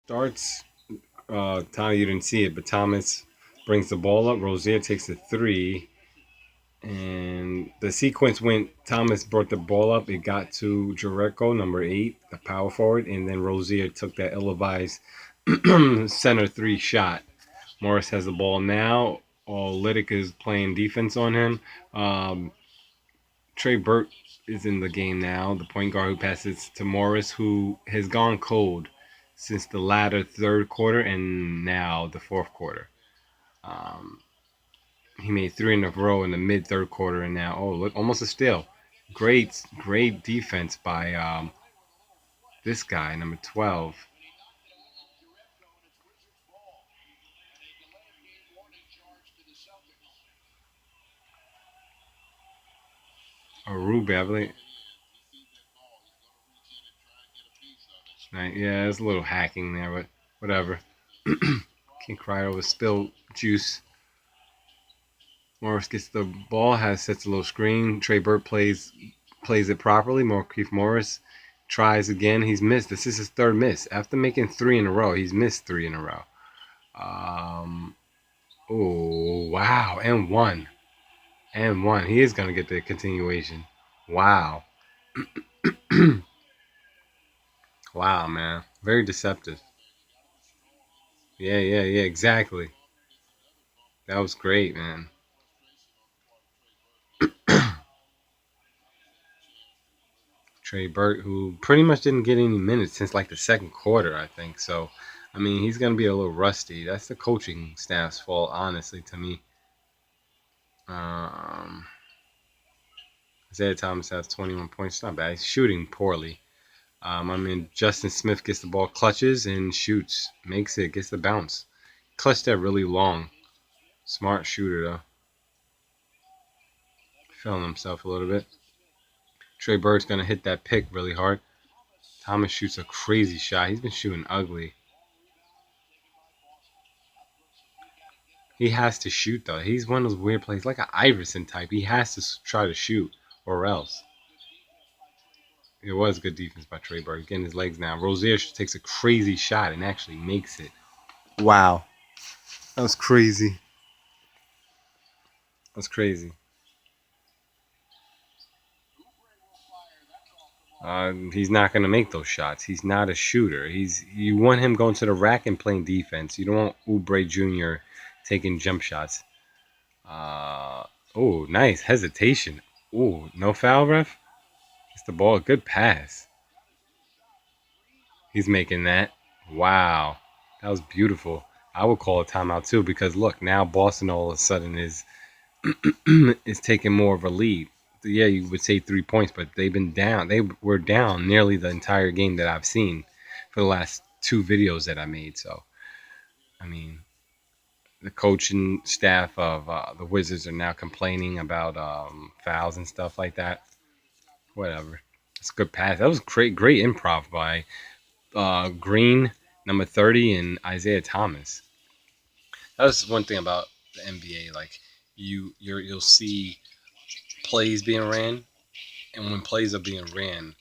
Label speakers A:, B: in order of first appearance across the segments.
A: Starts. Tom, you didn't see it, but Thomas brings the ball up. Rozier takes the three, and the sequence went. Thomas brought the ball up. It got to Jericho, number 8, the power forward, and then Rozier took that ill-advised center three shot. Morris has the ball now. Olynyk is playing defense on him. Trey Burke is in the game now, the point guard who passes to Morris, who has gone cold since the latter third quarter and now the fourth quarter. Um, he made three in a row in the mid third quarter, and now look, almost a steal. Great defense by this guy, number 12. Aru Beverly. Yeah, there's a little hacking there, but whatever. Can't cry over spilled juice. Morris gets the ball, sets a little screen. Trey Burke plays it properly. Markieff Morris tries again. He's missed. This is his third miss. After making three in a row, he's missed three in a row. Oh, wow. And one. And one. He is going to get the continuation. Wow. Wow, man. Very deceptive. Yeah, exactly. That was great, man. Trey Burke, who pretty much didn't get any minutes since like the second quarter, I think. So, I mean, he's going to be a little rusty. That's the coaching staff's fault, honestly, to me. Um, Isaiah Thomas has 21 points. Not bad. He's shooting poorly. I mean, Justin Smith gets the ball, clutches, and shoots. Makes it, gets the bounce. Clutched that really long. Smart shooter, though. Feeling himself a little bit. Trey Burke's going to hit that pick really hard. Thomas shoots a crazy shot. He's been shooting ugly. He has to shoot, though. He's one of those weird players, like an Iverson type. He has to try to shoot, or else. It was good defense by Trey Burke. Getting his legs now. Rozier takes a crazy shot and actually makes it. Wow. That was crazy. That's crazy. He's not going to make those shots. He's not a shooter. You want him going to the rack and playing defense. You don't want Oubre Jr. taking jump shots. Uh, oh, nice hesitation. Oh, no foul, ref. It's the ball. Good pass. He's making that. Wow, that was beautiful. I would call a timeout too because look, now Boston all of a sudden is is taking more of a lead. Yeah, you would say 3 points, but they've been down. They were down nearly the entire game that I've seen for the last two videos that I made. So, I mean, the coaching staff of the Wizards are now complaining about fouls and stuff like that. Whatever. It's a good pass. That was great improv by Green, number 30, and Isaiah Thomas. That's one thing about the NBA. Like you'll see plays being ran, and when plays are being ran,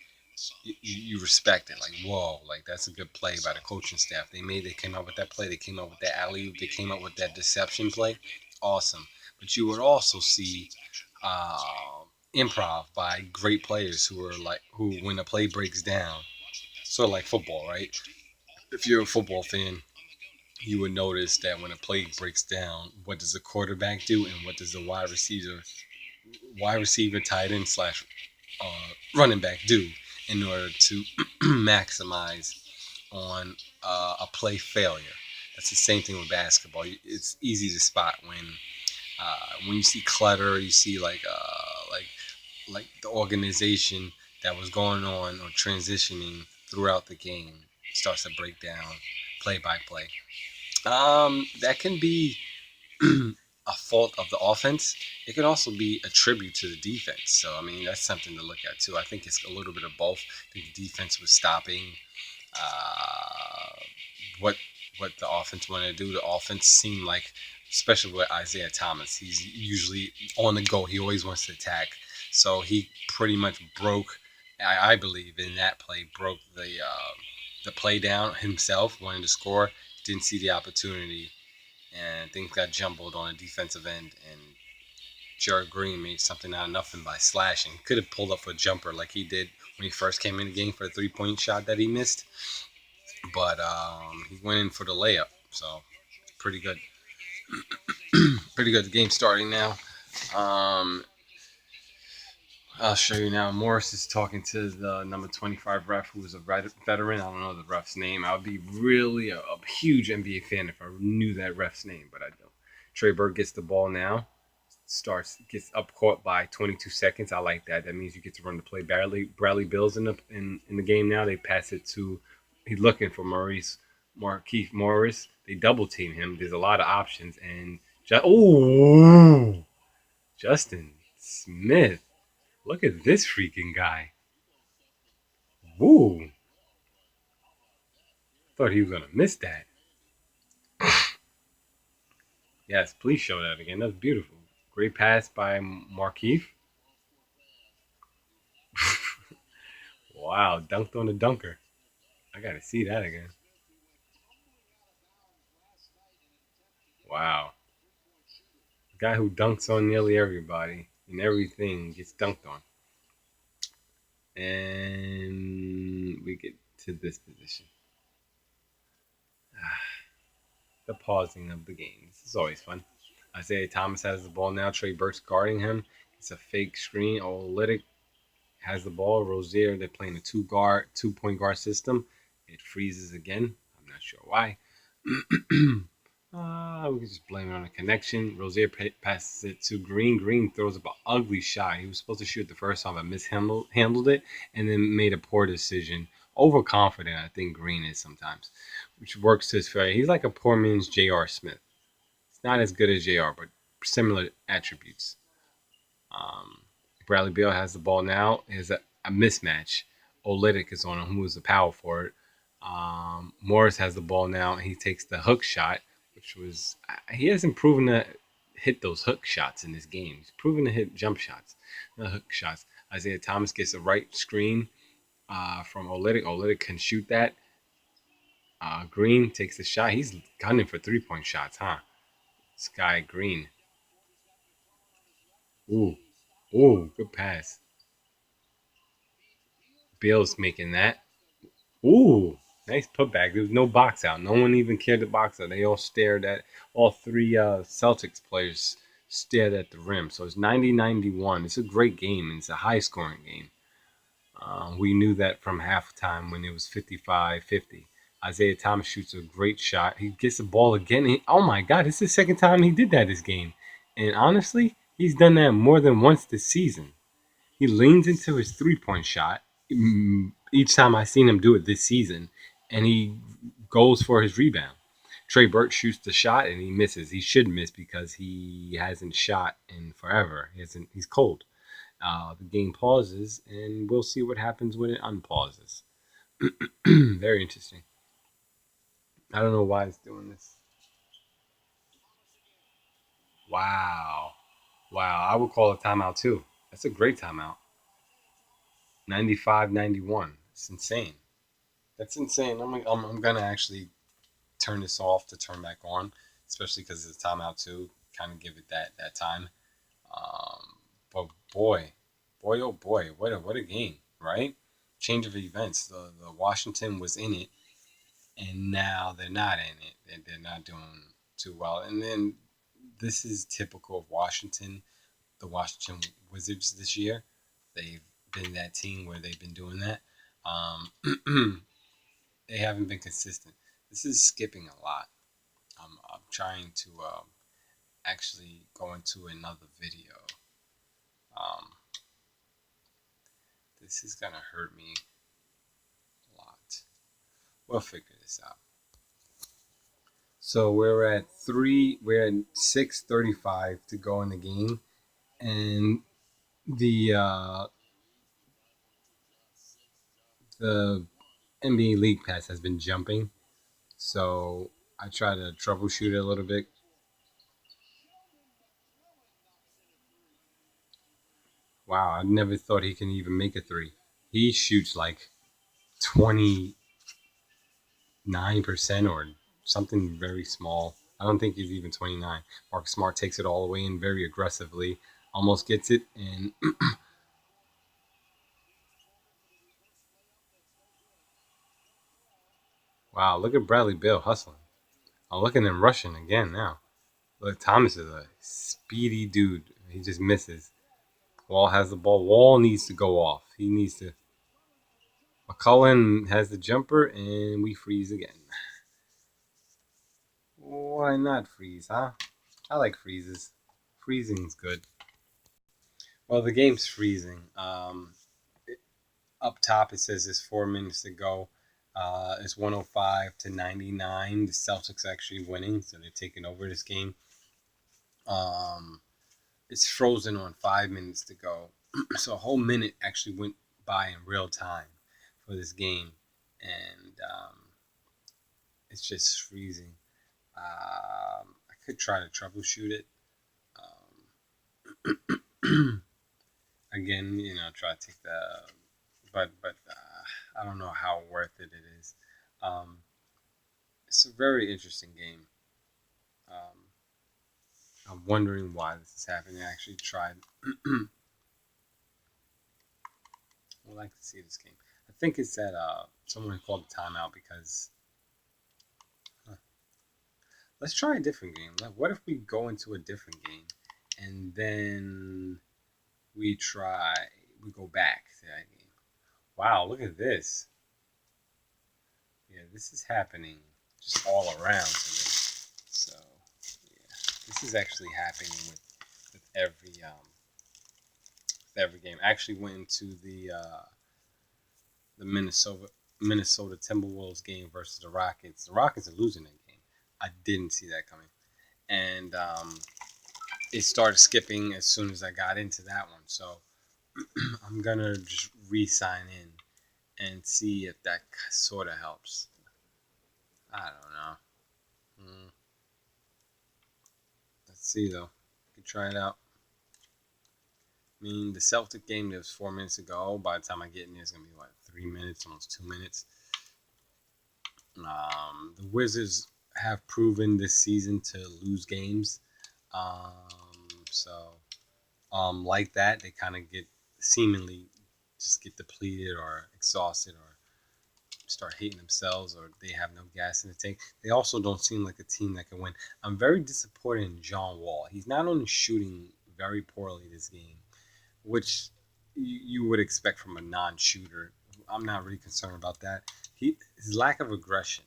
A: you respect it. Like whoa, like that's a good play by the coaching staff. They came up with that play. They came up with that alley oop. They came up with that deception play. Awesome. But you would also see uh, improv by great players who when a play breaks down, sort of like football, right? If you're a football fan, you would notice that when a play breaks down, what does the quarterback do and what does the wide receiver, tight end slash running back do in order to maximize on a play failure. That's the same thing with basketball. It's easy to spot when you see clutter, you see like the organization that was going on or transitioning throughout the game starts to break down play by play. That can be a fault of the offense. It can also be a tribute to the defense. So I mean that's something to look at too. I think it's a little bit of both. I think the defense was stopping uh, what the offense wanted to do. The offense seemed like, especially with Isaiah Thomas, he's usually on the go. He always wants to attack. So he pretty much broke. I believe in that play broke the play down himself, wanted to score, didn't see the opportunity, and things got jumbled on a defensive end. And Jared Green made something out of nothing by slashing. Could have pulled up for a jumper like he did when he first came in the game for a 3-point shot that he missed, but he went in for the layup. So pretty good. Pretty good. The game starting now. Um, I'll show you now. Morris is talking to the number 25 ref, who is a veteran. I don't know the ref's name. I would be really a huge NBA fan if I knew that ref's name, but I don't. Trey Burke gets the ball now. Gets up court by 22 seconds. I like that. That means you get to run the play. Bradley Bill's in the game now. They pass it to. He's looking for Markieff Morris. They double team him. There's a lot of options, and Justin Smith. Look at this freaking guy. Woo. Thought he was going to miss that. Yes, please show that again. That's beautiful. Great pass by Markieff. Wow, dunked on the dunker. I got to see that again. Wow. The guy who dunks on nearly everybody and everything gets dunked on. And we get to this position. The pausing of the game. This is always fun. Isaiah Thomas has the ball now. Trey Burke's guarding him. It's a fake screen. Olynyk has the ball. Rozier, they're playing a 2-point guard system. It freezes again. I'm not sure why. We can just blame it on a connection. Rozier passes it to Green. Green throws up an ugly shot. He was supposed to shoot the first time, but mishandled it, and then made a poor decision. Overconfident, I think Green is sometimes, which works to his favor. He's like a poor man's J.R. Smith. It's not as good as J.R., but similar attributes. Bradley Beal has the ball now. There's a mismatch. Olynyk is on him, who is the power forward. Morris has the ball now. He takes the hook shot, which was he hasn't proven to hit those hook shots in this game. He's proven to hit jump shots, not hook shots. Isaiah Thomas gets a right screen from Olynyk. Olynyk can shoot that. Green takes the shot. He's gunning for 3-point shots, huh? Sky Green. Ooh, good pass. Beal's making that. Ooh, nice putback. There was no box out. No one even cared to box out. They all stared at, all three Celtics players stared at the rim. So it's 90-91. It's a great game. It's a high-scoring game. We knew that from halftime when it was 55-50. Isaiah Thomas shoots a great shot. He gets the ball again. Oh my God, it's the second time he did that this game. And honestly, he's done that more than once this season. He leans into his 3-point shot each time I've seen him do it this season, and he goes for his rebound. Trey Burke shoots the shot and he misses. He should miss because he hasn't shot in forever. He's cold. The game pauses, and we'll see what happens when it unpauses. Very interesting. I don't know why it's doing this. Wow. Wow. I would call a timeout too. That's a great timeout. 95-91. It's insane. That's insane. I'm going to actually turn this off to turn back on, especially because it's a timeout too. Kind of give it that time. But oh boy, what a game, right? Change of events. The Washington was in it, and now they're not in it. They're not doing too well. And then this is typical of Washington, the Washington Wizards this year. They've been that team where they've been doing that. They haven't been consistent. This is skipping a lot. I'm trying to actually go into another video. This is gonna hurt me a lot. We'll figure this out. So we're at 6:35 to go in the game, and the NBA League Pass has been jumping, so I try to troubleshoot it a little bit. Wow, I never thought he can even make a three. He shoots like 20. 9% or something very small. I don't think he's even 29. Marcus Smart takes it all the way in very aggressively, almost gets it, and wow, look at Bradley Bill hustling. I'm looking at him rushing again now. Look, Thomas is a speedy dude. He just misses. Wall has the ball. Wall needs to go off. He needs to. McCullen has the jumper, and we freeze again. Why not freeze, huh? I like freezes. Freezing's good. Well, the game's freezing. Up top, it says there's 4 minutes to go. It's 105 to 99. The Celtics actually winning, so they're taking over this game. Um, it's frozen on 5 minutes to go. So a whole minute actually went by in real time for this game, and it's just freezing. I could try to troubleshoot it. Again, try to take but I don't know how worth it is. Um, it's a very interesting game. Um, I'm wondering why this is happening. I actually tried. Would like to see this game. I think it's that someone called a timeout because. Huh. Let's try a different game. What if we go into a different game and then we go back to that game? Wow, look at this. Yeah, this is happening just all around to me. So, yeah, this is actually happening with every game. I actually went into the Minnesota Timberwolves game versus the Rockets. The Rockets are losing that game. I didn't see that coming, and it started skipping as soon as I got into that one. So I'm gonna just re-sign in and see if that sort of helps. I don't know. Hmm. Let's see though. You can try it out. I mean, the Celtic game that was 4 minutes ago. By the time I get in there, it's gonna be what 3 minutes, almost 2 minutes. The Wizards have proven this season to lose games. So like that, they kind of get seemingly just get depleted or exhausted or start hating themselves or they have no gas in the tank. They also don't seem like a team that can win. I'm very disappointed in John Wall. He's not only shooting very poorly this game, which you would expect from a non-shooter. I'm not really concerned about that. His lack of aggression.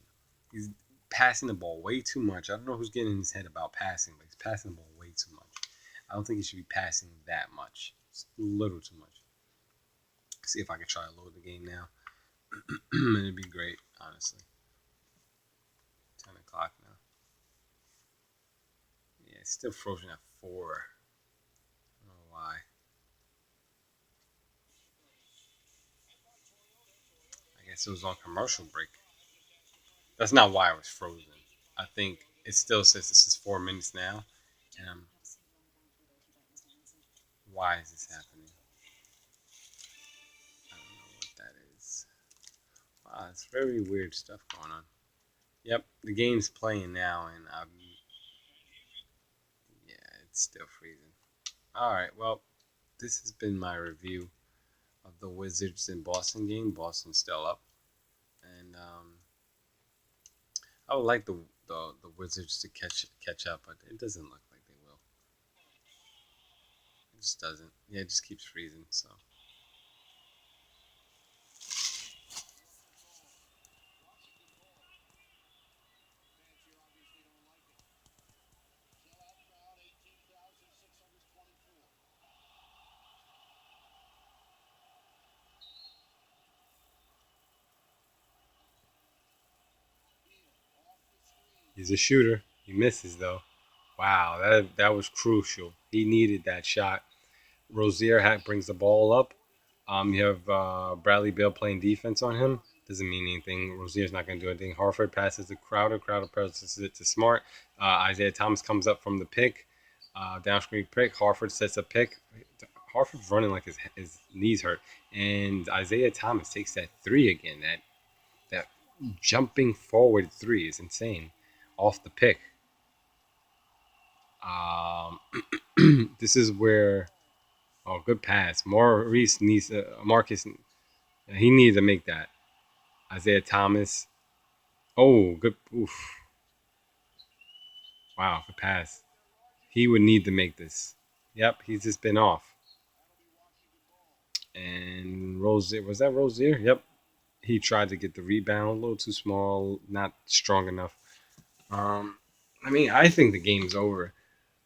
A: He's passing the ball way too much. I don't know who's getting in his head about passing, but he's passing the ball way too much. I don't think he should be passing that much. It's a little too much. See if I can try to load the game now. It'd be great, honestly. 10 o'clock now. Yeah, it's still frozen at 4. I don't know why. I guess it was on commercial break. That's not why it was frozen. I think it still says this is 4 minutes now. And why is this happening? I don't know what that is. Wow, it's very weird stuff going on. Yep, the game's playing now, and yeah, it's still freezing. All right, well, this has been my review of the Wizards and Boston game. Boston's still up, and I would like the Wizards to catch up, but it doesn't look like they will. It just doesn't. Yeah, it just keeps freezing. So he's a shooter. He misses though. Wow, that was crucial. He needed that shot. Rozier brings the ball up. You have Bradley Beal playing defense on him. Doesn't mean anything. Rozier's not going to do anything. Harford passes to Crowder. Crowder passes it to Smart. Isaiah Thomas comes up from the pick. Down screen pick. Harford sets a pick. Harford's running like his knees hurt. And Isaiah Thomas takes that three again. That jumping forward three is insane off the pick. Um, this is where good pass. Maurice needs Marcus. He needs to make that. Isaiah Thomas. Oh, good. Oof. Wow, good pass. He would need to make this. Yep, he's just been off. And Rozier, was that Rozier? Yep. He tried to get the rebound, a little too small, not strong enough. Um, I mean, I think the game's over.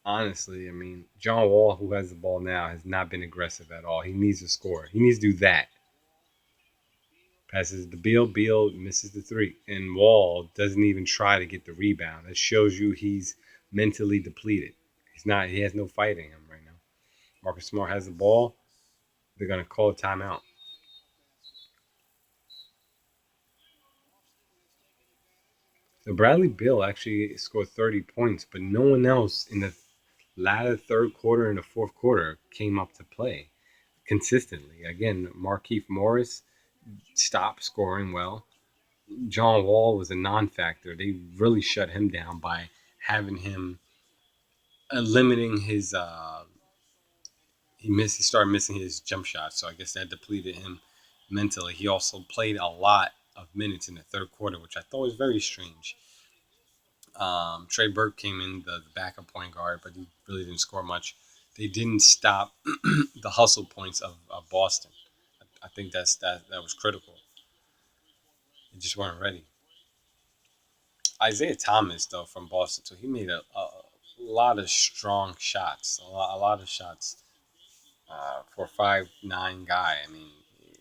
A: Honestly, I mean, John Wall, who has the ball now, has not been aggressive at all. He needs to score. He needs to do that. Passes to Beal. Beal misses the three. And Wall doesn't even try to get the rebound. That shows you he's mentally depleted. He's not. He has no fight in him right now. Marcus Smart has the ball. They're gonna call a timeout. So Bradley Beal actually scored 30 points, but no one else in the latter third quarter and the fourth quarter came up to play consistently. Again, Markieff Morris stopped scoring well. John Wall was a non-factor. They really shut him down by having him limiting his. He started missing his jump shot, so I guess that depleted him mentally. He also played a lot of minutes in the third quarter, which I thought was very strange. Trey Burke came in the backup point guard, but he really didn't score much. They didn't stop the hustle points of Boston. I think that was critical. They just weren't ready. Isaiah Thomas, though, from Boston, so he made a lot of strong shots, a lot of shots for a 5'9" guy. I mean,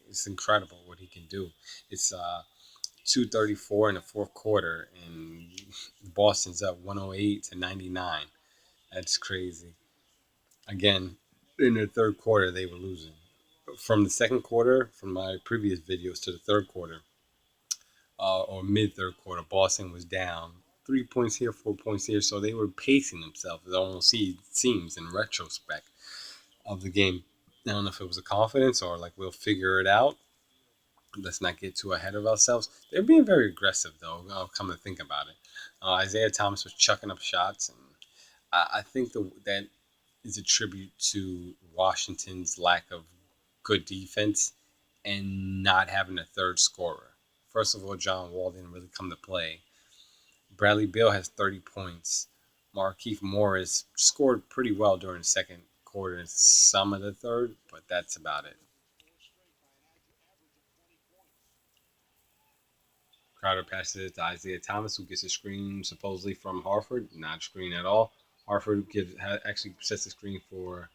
A: it's incredible what he can do. It's 234 in the fourth quarter, and Boston's up 108-99. That's crazy. Again, in the third quarter, they were losing. From the second quarter, from my previous videos to the third quarter, or mid third quarter, Boston was down 3 points here, 4 points here. So they were pacing themselves. It almost seems in retrospect of the game. I don't know if it was a confidence or like we'll figure it out. Let's not get too ahead of ourselves. They're being very aggressive, though. I'll come to think about it. Isaiah Thomas was chucking up shots, and I think that is a tribute to Washington's lack of good defense and not having a third scorer. First of all, John Wall didn't really come to play. Bradley Beal has 30 points. Markieff Morris scored pretty well during the second quarter and some of the third, but that's about it. Crowder passes it to Isaiah Thomas, who gets a screen supposedly from Harford. Not a screen at all. Harford actually sets the screen for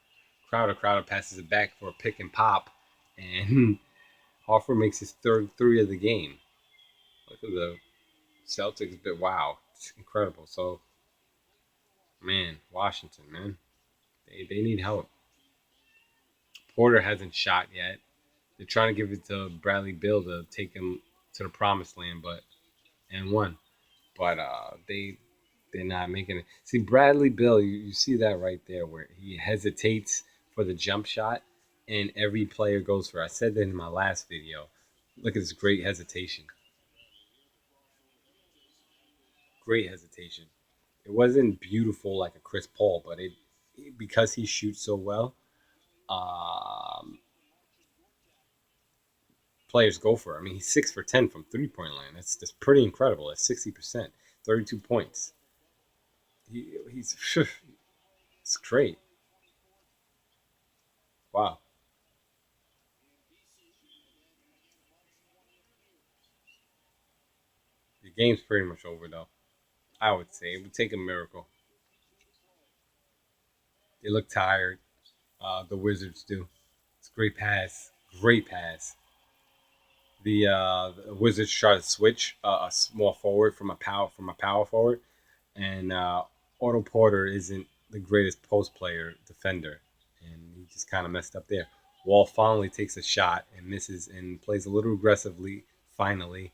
A: Crowder. Crowder passes it back for a pick and pop, and Harford makes his third three of the game. Look at the Celtics, but wow, it's incredible. So, man, Washington, man, they need help. Porter hasn't shot yet. They're trying to give it to Bradley Beal to take him to the promised land, but and won. But they're not making it. See, Bradley Beal, you see that right there where he hesitates for the jump shot, and every player goes for it. I said that in my last video. Look at this great hesitation. Great hesitation. It wasn't beautiful like a Chris Paul, but it because he shoots so well, um, players go for it. I mean, he's 6 for 10 from 3 point line. That's pretty incredible. That's 60%, 32 points. He's it's great. Wow. The game's pretty much over though. I would say it would take a miracle. They look tired. The Wizards do. It's a great pass. Great pass. The Wizards try to switch a small forward from a power forward, and Otto Porter isn't the greatest post player defender, and he just kind of messed up there. Wall finally takes a shot and misses and plays a little aggressively finally,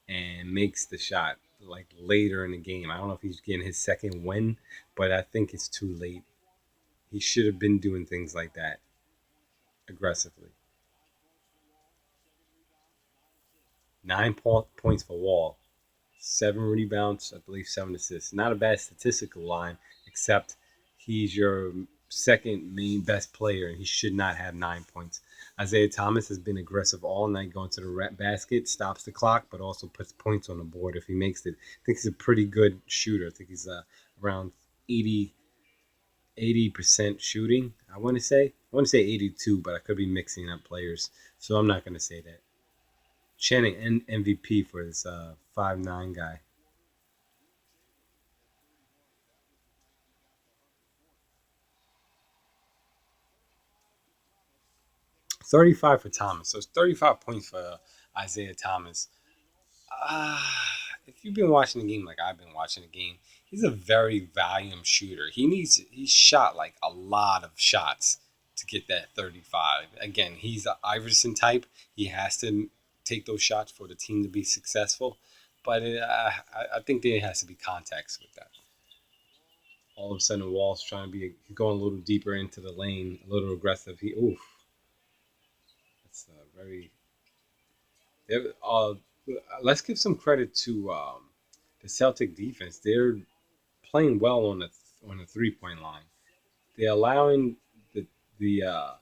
A: and makes the shot like later in the game. I don't know if he's getting his second win, but I think it's too late. He should have been doing things like that aggressively. 9 points for Wall, 7 rebounds, I believe 7 assists. Not a bad statistical line, except he's your second main best player, and he should not have 9 points. Isaiah Thomas has been aggressive all night, going to the basket, stops the clock, but also puts points on the board if he makes it. I think he's a pretty good shooter. I think he's around 80% shooting. I want to say 82, but I could be mixing up players, so I'm not going to say that. Channing MVP for this 5'9" guy. 35 for Thomas. So it's 35 points for Isaiah Thomas. Uh, if you've been watching the game like I've been watching the game, he's a very volume shooter. He's shot like a lot of shots to get that 35. Again, he's an Iverson type. He has to take those shots for the team to be successful. But I think there has to be context with that. All of a sudden, Wall's trying to be going a little deeper into the lane, a little aggressive. That's very. Uh, let's give some credit to the Celtic defense. They're playing well on the 3 point line. They're allowing the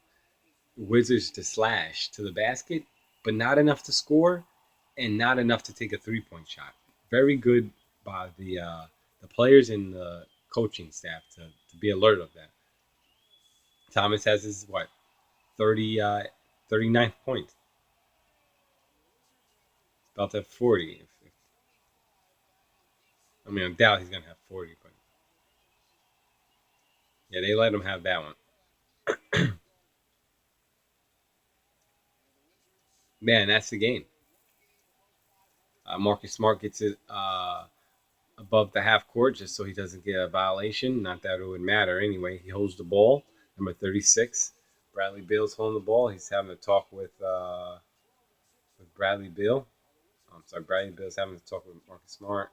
A: Wizards to slash to the basket, but not enough to score, and not enough to take a 3 point shot. Very good by the players and the coaching staff to be alert of that. Thomas has his what 30 39th point, about to have 40. I mean, I doubt he's gonna have 40, but yeah, they let him have that one. Man, that's the game. Marcus Smart gets it above the half court just so he doesn't get a violation. Not that it would matter anyway. He holds the ball. Number 36. Bradley Beal's holding the ball. He's having a talk with Bradley Beal. I'm sorry, Bradley Beal's having a talk with Marcus Smart.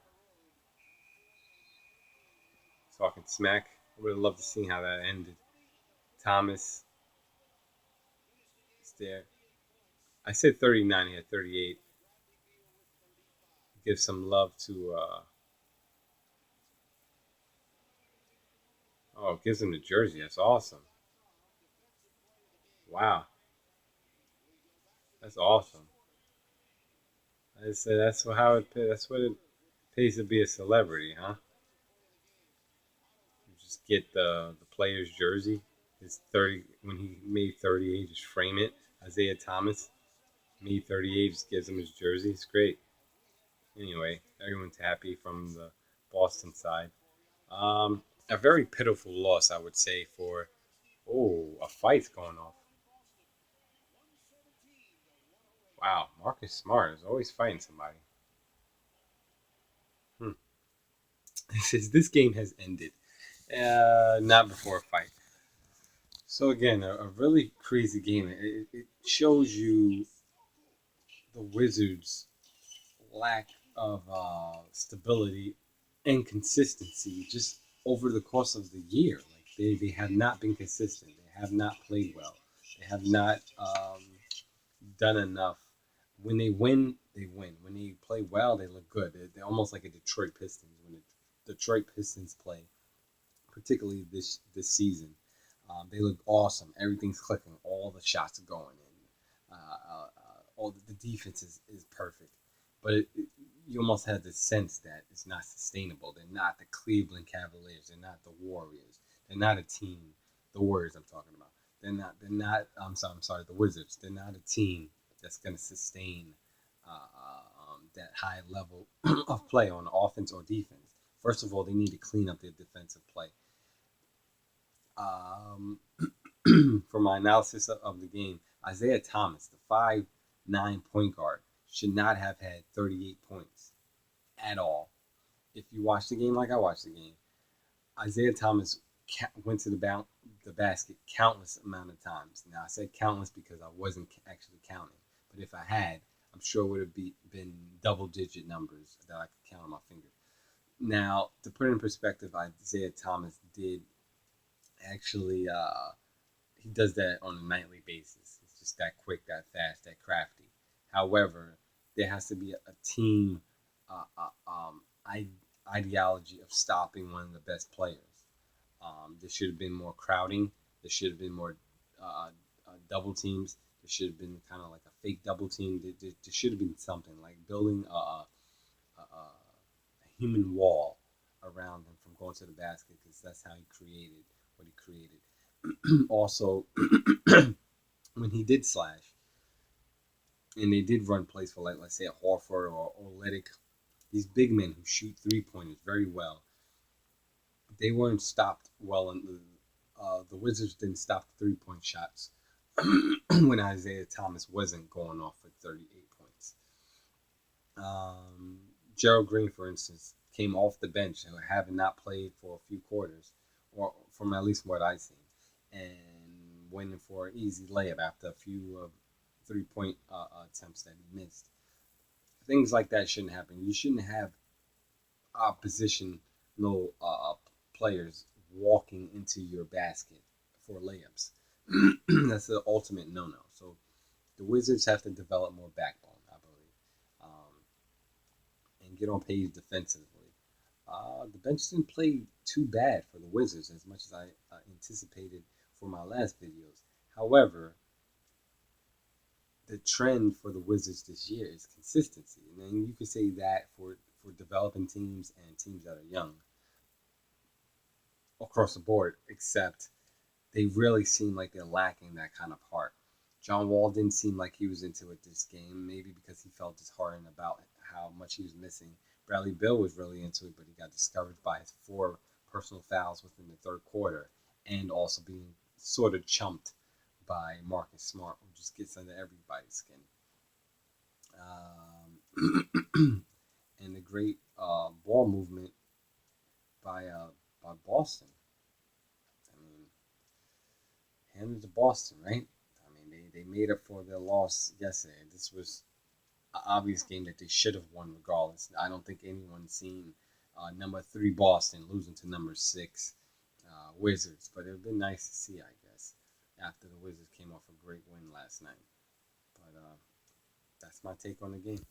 A: Talking smack. I would have loved to see how that ended. Thomas is there. I said 39. He had 38. Give some love to. Oh, gives him the jersey. That's awesome. Wow, that's awesome. I said that's how it. That's what it pays to be a celebrity, huh? You just get the player's jersey. His 30 when he made 38, just frame it. Isaiah Thomas made 38, just gives him his jersey. It's great. Anyway, everyone's happy from the Boston side. A very pitiful loss, I would say. For a fight's going off. Wow, Marcus Smart is always fighting somebody. Hmm. This game has ended. Not before a fight. So again, a really crazy game. It shows you the Wizards' lack of stability and consistency just over the course of the year. Like they have not been consistent. They have not played well. They have not done enough. When they win, they win. When they play well, they look good. They're almost like a Detroit Pistons. When the Detroit Pistons play, particularly this season, they look awesome. Everything's clicking. All the shots are going in. All the defense is perfect, but you almost have the sense that it's not sustainable. They're not the Cleveland Cavaliers. They're not the Warriors. They're not a team. The Warriors I'm talking about. They're not. They're not. I'm sorry. The Wizards. They're not a team that's going to sustain that high level of play on offense or defense. First of all, they need to clean up their defensive play. Um, for my analysis of the game, Isaiah Thomas, the 5'9" point guard, should not have had 38 points at all. If you watch the game like I watched the game, Isaiah Thomas went to the basket countless amount of times. Now I said countless because I wasn't actually counting, but if I had, I'm sure it would have been double-digit numbers that I could count on my finger. Now, to put it in perspective, Isaiah Thomas did actually he does that on a nightly basis. It's just that quick, that fast, that crafty. However, there has to be a team uh, uh, um, ideology of stopping one of the best players. There should have been more crowding. There should have been more double teams. There should have been kind of like a fake double team. There should have been something like building a human wall around him from going to the basket because that's how he created what he created. Also, when he did slash and they did run plays for like let's say a Horford or Olynyk, these big men who shoot 3 pointers very well, they weren't stopped well. The Wizards didn't stop the 3 point shots when Isaiah Thomas wasn't going off for 38 points. Gerald Green, for instance, came off the bench, having not played for a few quarters, or from at least what I've seen, and went in for an easy layup after a few 3 point attempts that he missed. Things like that shouldn't happen. You shouldn't have opposition no players walking into your basket for layups. That's the ultimate no-no. So the Wizards have to develop more backbone, I believe, and get on page defensively. The bench didn't play too bad for the Wizards as much as I anticipated for my last videos. However, the trend for the Wizards this year is consistency, and then you could say that for developing teams and teams that are young across the board, except they really seem like they're lacking that kind of heart. John Wall didn't seem like he was into it this game, maybe because he felt disheartened about how much he was missing. Bradley Beal was really into it, but he got discouraged by his 4 personal fouls within the third quarter and also being sort of chumped by Marcus Smart, who just gets under everybody's skin. And the great ball movement by Boston. I mean, hand it to Boston, right? I mean, they made up for their loss yesterday. This was an obvious game that they should have won regardless. I don't think anyone's seen number 3 Boston losing to number 6 Wizards, but it would have been nice to see, I guess, after the Wizards came off a great win last night. But that's my take on the game.